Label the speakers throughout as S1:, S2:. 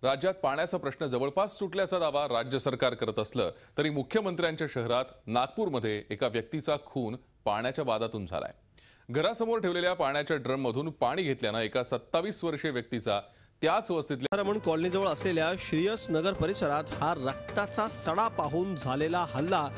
S1: राज्यात पाण्याचा प्रश्न जवळपास सुटल्याचा दावा राज्य सरकार करत असलं तरी मुख्यमंत्र्यांच्या शहरात नागपूरमध्ये एका व्यक्तीचा खून पाण्याच्या वादातून झालाय। घरासमोर ठेवलेल्या पाण्याच्या ड्रममधून पाणी घेतल्यानं एका 27 वर्षीय व्यक्तीचा त्याच वस्तीतल्या
S2: रमण कॉलनीजवळ असलेल्या श्रेयस नगर परिसरात हा रक्ताचा सडा पाहून झालेला हल्ला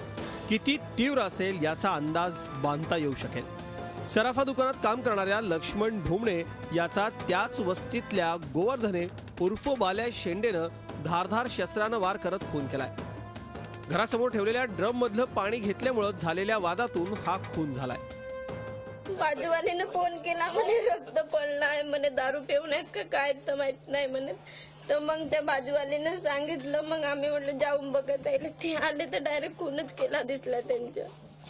S2: किती तीव्र असेल याचा अंदाज बांधता येऊ शकेल। सराफा दुकानात काम करणाऱ्या लक्ष्मण ढोमणे याचा त्याच वस्तीतल्या गोवर्धने उर्फ बाल्या शेंडेनं धारधार शस्त्रानं वार करत खून केलाय। घरासमोर ठेवलेल्या ड्रम मधलं पाणी घेतल्यामुळे झालेल्या वादातून हा खून झालाय।
S3: बाजूवालीने फोन केला, म्हणे रक्त पडलाय, म्हणे दारू पिऊन आहेत का काय तर माहित नाही म्हणे। तर मग त्या बाजूवालीने सांगितलं, मग आम्ही म्हटलं जाऊन बघत आहे। ते आले तर डायरेक्ट खूनच केला दिसला त्यांच्या।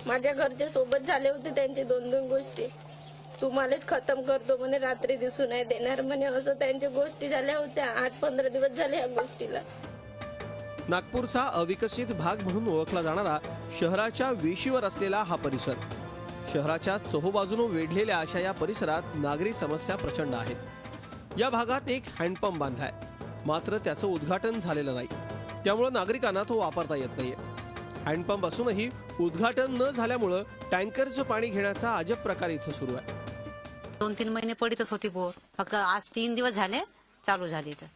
S3: माझ्या घरच्या सोबत झाले होते त्यांचे दोन गोष्टी। तुम्हालाच खतम करतो म्हणे, रात्री दिसू नाही देणार म्हणे, असं त्यांच्या गोष्टी झाल्या होत्या। 8-15 दिवस झाले या गोष्टीला।
S2: नागपूरचा अविकसित भाग म्हणून ओळखला जाणारा शहराच्या वेशीवर असलेला हा परिसर, शहराच्या चोहोबाजूने वेढलेल्या अशा या परिसरात नागरी समस्या प्रचंड आहेत। या भागात एक हँडपंप बांधलाय, मात्र त्याचं उद्घाटन झालेलं नाही, त्यामुळे नागरिकांना तो वापरता येत नाहीये। हँडपंप असूनही उद्घाटन न झाल्यामुळे टँकरचं पाणी घेण्याचा अजब प्रकार इथं सुरू आहे।
S4: 2-3 महिने पडतच होती बोर, फक्त आज 3 दिवस झाले चालू झाली तर।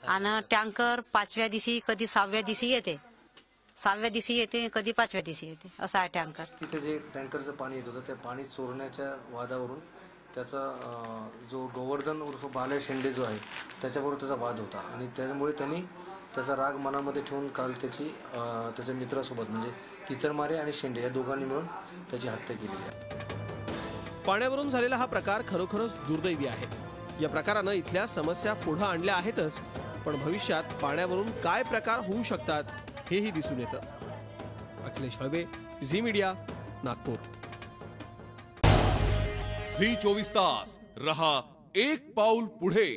S4: आणि टँकर 5व्या दिवशी कधी 6व्या दिवशी येते, 6व्या दिवशी येते कधी 5व्या दिवशी येते, असा आहे टँकर।
S5: तिथे जे टँकरचं पाणी येत होतं त्या पाणी चोरण्याच्या वादावरून त्याचा जो गोवर्धन उर्फ बाल्या शेंडे जो आहे त्याच्याबरोबर त्याचा वाद होता आणि त्यामुळे त्यांनी त्याचा राग मनामध्ये ठेवून काल त्याच्या मित्रासोबत म्हणजे तितरमारे आणि शेंडे या दोघांनी मिळून त्याची हत्या केली आहे।
S2: पाण्यावरून झालेला हा प्रकार खरोखरच दुर्दैवी आहे। या प्रकारानं इथल्या समस्या पुढे आणल्या आहेतच, पण भविष्यात पाण्यावरून काय प्रकार होऊ शकतात हेही दिसून येतं। अखिलेश हळवे, झी मीडिया, नागपूर।
S1: झी 24 तास रहा एक पाऊल पुढे।